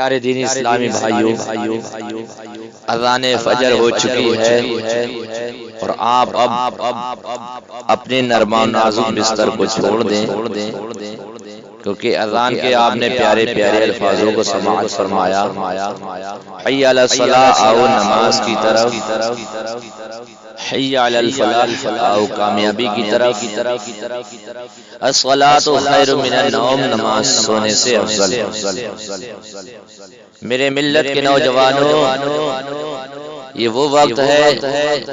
پیارے دینی اسلامی بھائیوں، اذان فجر ہو چکی ہے اور آپ اب اپنے نرم و نازک بستر کو چھوڑ دیں، کیونکہ اذان کے آپ نے پیارے پیارے الفاظوں کو سماعت فرمایا، حی علی الصلاۃ، آؤ نماز کی طرف، حی علی الفلاح، آؤ کامیابی کی طرف، الصلاۃ خیر من النوم، نماز سونے سے افضل۔ میرے ملت کے نوجوانوں، یہ وہ وقت ہے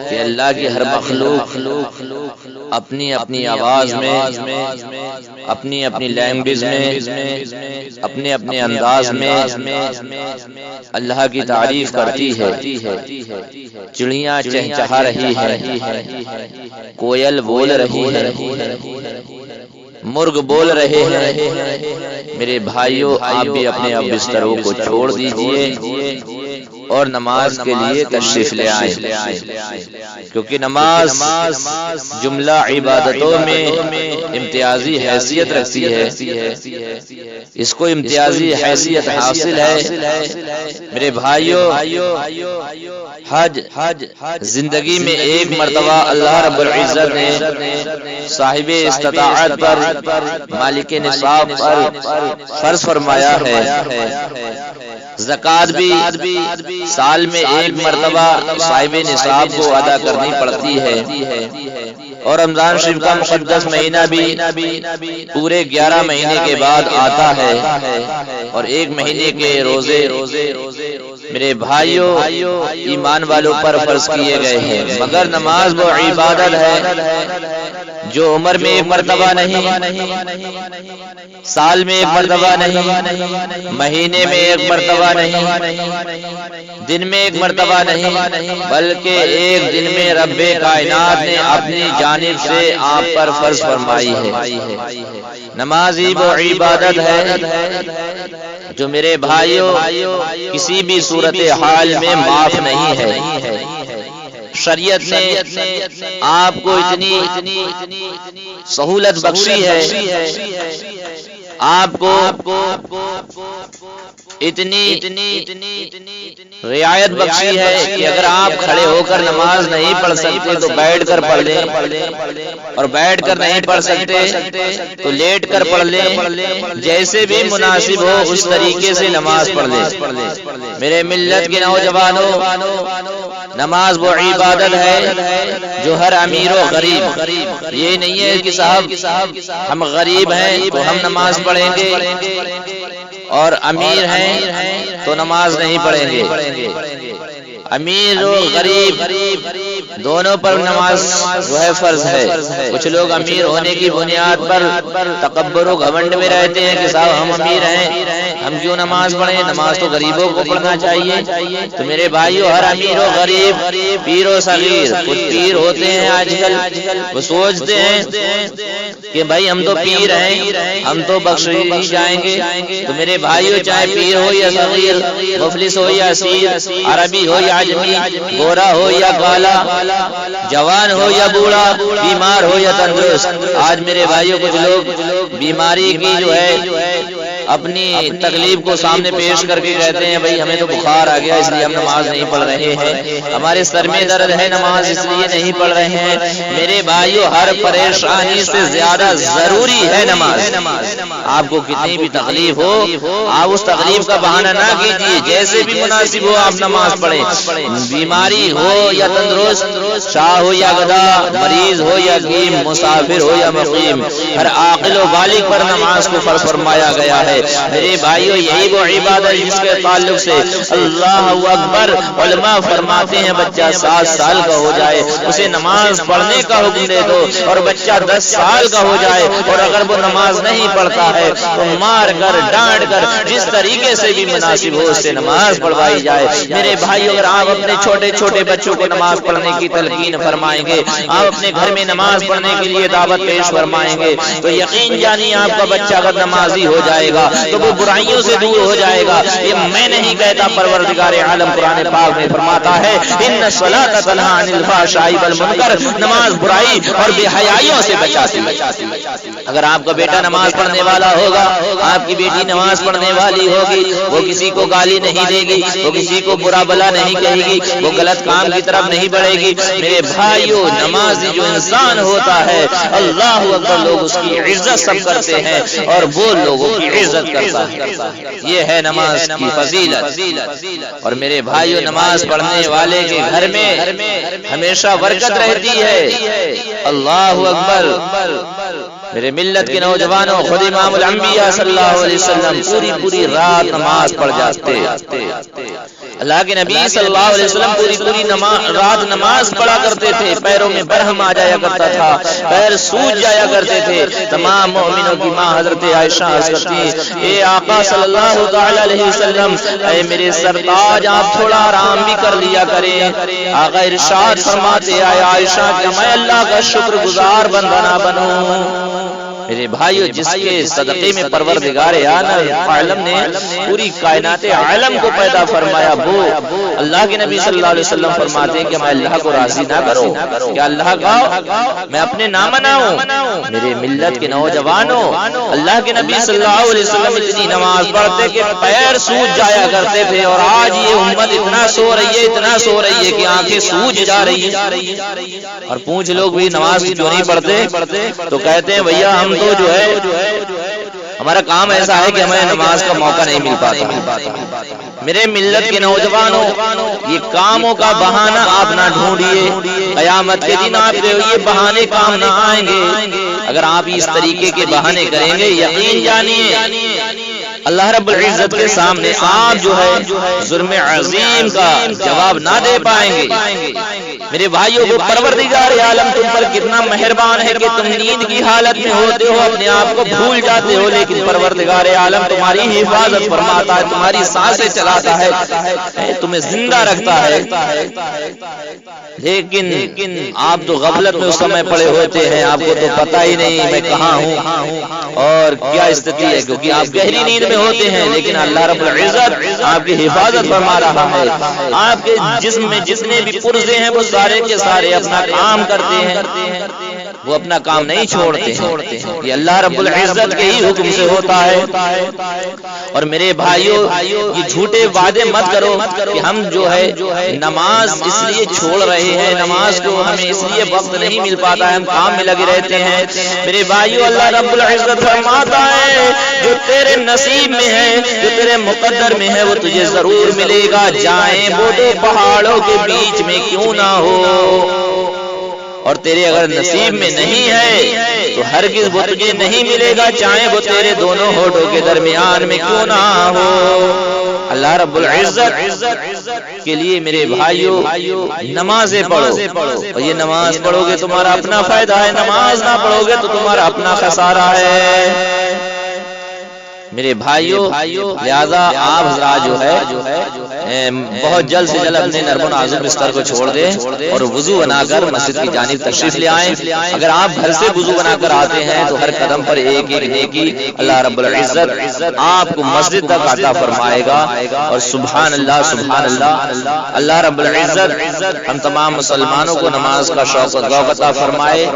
کہ اللہ کی ہر مخلوق اپنی اپنی آواز میں، اپنی اپنی لینگویج میں، اپنے اپنے انداز میں اللہ کی تعریف کرتی ہے۔ چڑیاں چہچہا رہی ہے، کوئل بول رہی ہے، مرغ بول رہے ہیں۔ میرے بھائیوں، آپ بھی اپنے اب بستروں کو چھوڑ دیجئے اور نماز کے لیے تشریف لے آئیں، کیونکہ نماز جملہ عبادتوں میں امتیازی حیثیت رکھتی ہے، اس کو امتیازی حیثیت حاصل ہے۔ میرے بھائیوں، حج زندگی میں ایک مرتبہ اللہ رب العزت نے صاحب استطاعت پر، مالک نصاب پر فرض فرمایا ہے۔ زکوٰۃ بھی سال میں ایک مرتبہ صاحب نصاب کو ادا کرنی پڑتی ہے، اور رمضان شریف کا مقدس مہینہ بھی پورے 11 مہینے کے بعد آتا ہے، اور ایک مہینے کے روزے میرے بھائیوں ایمان والوں پر فرض کیے گئے ہیں، مگر نماز وہ عبادت ہے جو عمر میں ایک مرتبہ نہیں، سال میں ایک مرتبہ نہیں، مہینے میں ایک مرتبہ نہیں، دن میں ایک مرتبہ نہیں، بلکہ ایک دن میں رب کائنات نے اپنی جانب سے آپ پر فرض فرمائی ہے۔ نماز ہی وہ عبادت ہے جو میرے بھائیوں کسی بھی صورتحال میں معاف نہیں ہے۔ شریعت نے آپ کو اتنی سہولت بخشی ہے، آپ کو اتنی رعایت بخشی ہے کہ اگر آپ کھڑے ہو کر نماز نہیں پڑھ سکتے تو بیٹھ کر پڑھ لیں، اور بیٹھ کر نہیں پڑھ سکتے تو لیٹ کر پڑھ لیں، جیسے بھی مناسب ہو اس طریقے سے نماز پڑھ لیں۔ میرے ملت کے نوجوانوں، نماز وہ عبادت ہے جو ہر امیر و غریب، یہ نہیں ہے کہ صاحب ہم غریب ہیں تو ہم نماز پڑھیں گے اور امیر ہیں تو نماز نہیں پڑھیں گے۔ امیر و غریب دونوں پر نماز وہ ہے فرض ہے۔ کچھ لوگ امیر ہونے کی بنیاد پر تکبر و گھمنڈ میں رہتے ہیں کہ صاحب ہم امیر ہیں، ہم کیوں نماز پڑھیں، نماز تو غریبوں کو پڑھنا چاہیے۔ تو میرے بھائیوں، ہر امیر و غریب، پیر و صغیر، کچھ پیر ہوتے ہیں آج کل وہ سوچتے ہیں کہ بھائی ہم تو پیر ہیں، ہم تو بخشے نہیں جائیں گے۔ تو میرے بھائیوں، چاہے پیر ہو یا صغیر، مفلس ہو یا اسیر، عربی ہو یا عجمی، گورا ہو یا کالا، جوان ہو یا بوڑھا، بیمار ہو یا تندرست، آج میرے بھائیوں کچھ لوگ بیماری کی جو ہے اپنی تکلیف کو سامنے پیش کر کے کہتے ہیں بھائی ہمیں تو بخار آ گیا اس لیے ہم نماز نہیں پڑھ رہے ہیں، ہمارے سر میں درد ہے نماز اس لیے نہیں پڑھ رہے ہیں۔ میرے بھائیوں، ہر پریشانی سے زیادہ ضروری ہے نماز۔ آپ کو کتنی بھی تکلیف ہو، آپ اس تکلیف کا بہانہ نہ کیجیے، جیسے بھی مناسب ہو آپ نماز پڑھیں، بیماری ہو یا تندرست، شاہ ہو یا گدھا، مریض ہو یا حکیم، مسافر ہو یا مقیم، ہر عاقل و بالغ پر نماز کو فرض فرمایا گیا ہے۔ میرے بھائیوں، یہی وہ عبادت جس کے تعلق سے اللہ اکبر علماء فرماتے ہیں بچہ 7 سال کا ہو جائے اسے نماز پڑھنے کا حکم دے دو، اور بچہ 10 سال کا ہو جائے اور اگر وہ نماز نہیں پڑھتا ہے تو مار کر ڈانٹ کر جس طریقے سے بھی مناسب ہو اس سے نماز پڑھوائی جائے۔ میرے بھائیوں، اگر آپ اپنے چھوٹے چھوٹے بچوں کو نماز پڑھنے کی تلقین فرمائیں گے، آپ اپنے گھر میں نماز پڑھنے کے لیے دعوت پیش فرمائیں گے، تو یقین جانیے آپ کا بچہ اگر نمازی ہو جائے گا تو وہ برائیوں سے دور ہو جائے گا. یہ میں نہیں کہتا، پروردگار عالم قرآن پاک میں فرماتا ہے ان الصلاۃ تنہی عن الفحشاء والمنکر، نماز برائی اور بے حیائیوں سے بچاتی ہے. اگر آپ کا بیٹا نماز پڑھنے والا ہوگا، آپ کی بیٹی نماز پڑھنے والی ہوگی، وہ کسی کو گالی نہیں دے گی، وہ کسی کو برا بلا نہیں کہے گی، وہ غلط کام کی طرف نہیں بڑھے گی. میرے بھائیوں، نمازی جو انسان ہوتا ہے، اللہ اکبر، لوگ اس کی عزت سب کرتے ہیں اور وہ لوگوں کی عزت کرتا ہے. یہ ہے نماز کی فضیلت. اور میرے بھائیوں، نماز پڑھنے والے کے گھر میں ہمیشہ برکت رہتی ہے. اللہ اکبر. میرے ملت کے نوجوانوں، خود امام الانبیاء صلی اللہ علیہ وسلم پوری رات نماز پڑھ جاتے. اللہ کے نبی صلی اللہ علیہ وسلم پوری رات نماز پڑھا کرتے تھے. پیروں میں برہم آ جایا کرتا تھا، پیر سوج جایا کرتے تھے. تمام مومنوں کی ماں حضرت عائشہ عرض کرتی، اے آقا صلی اللہ تعالی علیہ وسلم، اے میرے سرتاج، آپ تھوڑا آرام بھی کر لیا کریں. آقا ارشاد فرماتے، اے عائشہ، کہ میں اللہ کا شکر گزار بندہ نہ بنوں. میرے بھائیو، جس کے صدقے میں پروردگار عالم نے پوری کائنات عالم کو پیدا فرمایا، وہ اللہ کے نبی صلی اللہ علیہ وسلم فرماتے ہیں کہ میں اللہ کو راضی نہ کروں، کہ اللہ کا میں اپنے نہ مناؤں. میرے ملت کے نوجوانوں، اللہ کے نبی صلی اللہ علیہ وسلم اتنی نماز پڑھتے کہ پیر سوج جایا کرتے تھے. اور آج یہ امت اتنا سو رہی ہے کہ آنکھیں سوج جا رہی ہیں. اور پوچھ لوگ بھی نماز کیوں نہیں پڑھتے، تو کہتے ہیں بھیا ہم تو جو ہے ہمارا کام ایسا ہے کہ ہمیں نماز کا موقع نہیں مل پاتا. میرے ملت کے نوجوانوں، یہ کاموں کا بہانہ آپ نہ ڈھونڈیے. قیامت کے دن آپ کے یہ بہانے کام نہ آئیں گے. اگر آپ اس طریقے کے بہانے کریں گے، یقین جانیے اللہ رب العزت کے سامنے آپ جو ہے جرم عظیم کا جواب نہ دے پائیں گے. میرے بھائیوں، وہ پروردگار عالم تم پر کتنا مہربان ہے کہ تم نیند کی حالت میں ہوتے ہو، اپنے آپ کو بھول جاتے ہو، لیکن پروردگار عالم تمہاری حفاظت فرماتا ہے، تمہاری سانسیں چلاتا ہے، تمہیں زندہ رکھتا ہے. لیکن آپ تو غفلت میں اس سمے پڑے ہوتے ہیں، آپ کو تو پتہ ہی نہیں میں کہاں ہوں اور کیا استھتی ہے، کیونکہ آپ گہری نیند میں ہوتے ہیں. لیکن اللہ رب العزت آپ کی حفاظت فرما رہا ہے. آپ کے جسم میں جتنے بھی پرزے ہیں وہ سارے کے سارے اپنا کام کرتے ہیں، وہ اپنا کام نہیں چھوڑتے ہیں. یہ اللہ رب العزت کے ہی حکم سے ہوتا ہے. اور میرے بھائیوں، یہ جھوٹے وعدے مت کرو کہ ہم جو ہے نماز اس لیے چھوڑ رہے ہیں، نماز کو ہمیں اس لیے وقت نہیں مل پاتا ہے، ہم کام میں لگے رہتے ہیں. میرے بھائیوں، اللہ رب العزت فرماتا ہے جو تیرے نصیب میں ہے، جو تیرے مقدر میں ہے، وہ تجھے ضرور ملے گا، جائیں وہ دو پہاڑوں کے بیچ میں کیوں نہ ہو. اور تیرے اگر نصیب میں نہیں ہے تو ہرگز وہ تجھے نہیں ملے گا، چاہے وہ تیرے دونوں ہونٹوں کے درمیان میں کیوں نہ ہو. اللہ رب العزت کے لیے میرے بھائیوں نمازیں پڑھو، اور یہ نماز پڑھو گے تمہارا اپنا فائدہ ہے، نماز نہ پڑھو گے تو تمہارا اپنا خسارہ ہے. میرے بھائیوں، لہذا آپ حضرات جو ہے بہت جلد سے جلد اپنے نرم و نازک بستر کو چھوڑ دیں اور وضو بنا کر مسجد کی جانب تشریف لے آئیں. اگر آپ گھر سے وضو بنا کر آتے ہیں تو ہر قدم پر ایک ایک نیکی اللہ رب العزت آپ کو مسجد تک عطا فرمائے گا. اور سبحان اللہ سبحان اللہ. اللہ رب العزت ہم تمام مسلمانوں کو نماز کا شوق و ذوق عطا فرمائے.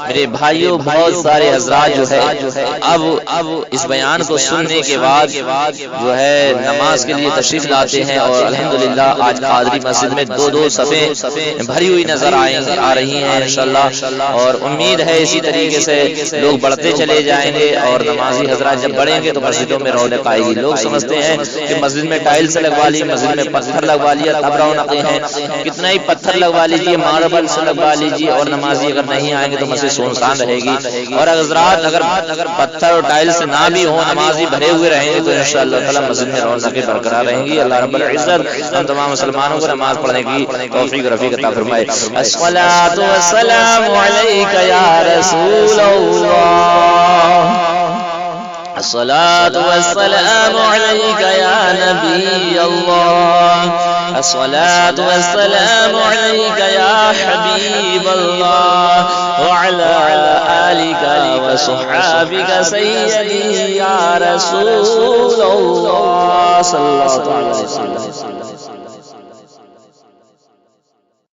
میرے بھائیوں، بہت سارے حضرات جو ہے اب اس بیان کو سننے کے بعد جو ہے نماز کے لیے تشریف لاتے ہیں، اور الحمدللہ آج قادری مسجد میں دو صفیں بھری ہوئی نظر آ رہی ہیں انشاءاللہ. اور امید ہے اسی طریقے سے لوگ بڑھتے چلے جائیں گے، اور نمازی حضرات جب بڑھیں گے تو مسجدوں میں رونق آئے گی. لوگ سمجھتے ہیں کہ مسجد میں ٹائلز لگوا لی، مسجد میں پتھر لگوا لیا تب رونقیں ہیں. کتنا ہی پتھر لگوا لیجیے، ماربل سے لگوا لیجیے، اور نمازی اگر نہیں آئیں گے تو مسجد سنسان رہے گی. اور حضرات اگر پتھر اور ٹائلز نہ بھی ہوں، نمازی بھرے ہوئے رہیں گے تو انشاءاللہ تعالی مسجد میں رونقیں برقرار رہیں گی. اللہ رب العزت ہم تمام مسلمانوں کو نماز پڑھنے کی توفیق رفیق عطا فرمائے. الصلاۃ والسلام علیک یا رسول اللہ، الصلاۃ والسلام علیک یا نبی اللہ، الصلاۃ والسلام علیک یا حبیب اللہ، وعلی آلک وصحابك سيدي يا رسول الله صلى الله عليه وسلم.